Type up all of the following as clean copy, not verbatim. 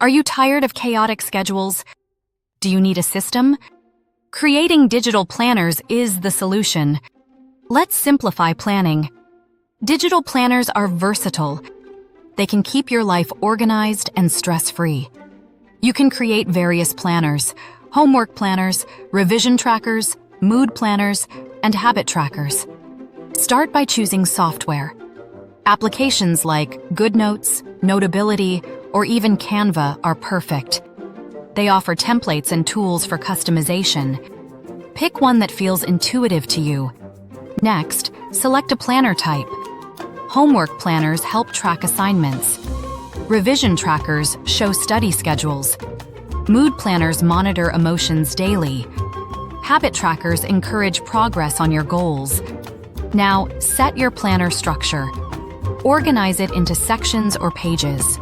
Are you tired of chaotic schedules? Do you need a system? Creating digital planners is the solution. Let's simplify planning. Digital planners are versatile. They can keep your life organized and stress-free. You can create various planners: homework planners, revision trackers, mood planners, and habit trackers. Start by choosing software. Applications like GoodNotes, Notability, or even Canva are perfect. They offer templates and tools for customization. Pick one that feels intuitive to you. Next, select a planner type. Homework planners help track assignments. Revision trackers show study schedules. Mood planners monitor emotions daily. Habit trackers encourage progress on your goals. Now, set your planner structure. Organize it into sections or pages.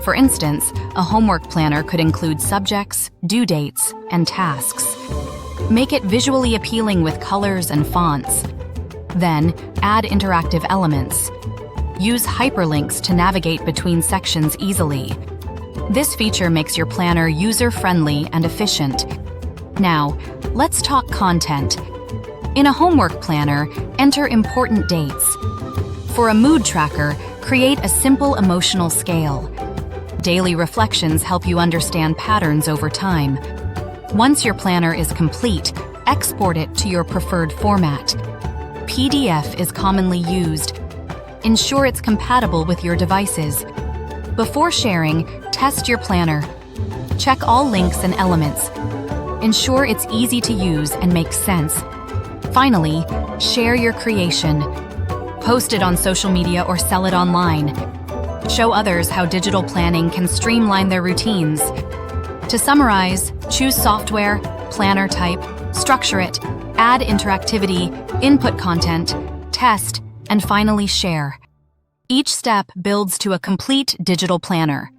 For instance, a homework planner could include subjects, due dates, and tasks. Make it visually appealing with colors and fonts. Then, add interactive elements. Use hyperlinks to navigate between sections easily. This feature makes your planner user-friendly and efficient. Now, let's talk content. In a homework planner, enter important dates. For a mood tracker, create a simple emotional scale. Daily reflections help you understand patterns over time. Once your planner is complete, export it to your preferred format. PDF is commonly used. Ensure it's compatible with your devices. Before sharing, test your planner. Check all links and elements. Ensure it's easy to use and makes sense. Finally, share your creation. Post it on social media or sell it online. Show others how digital planning can streamline their routines. To summarize, choose software, planner type, structure it, add interactivity, input content, test, and finally share. Each step builds to a complete digital planner.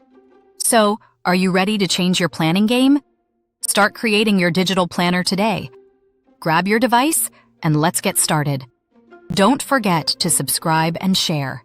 So, are you ready to change your planning game? Start creating your digital planner today. Grab your device and let's get started. Don't forget to subscribe and share.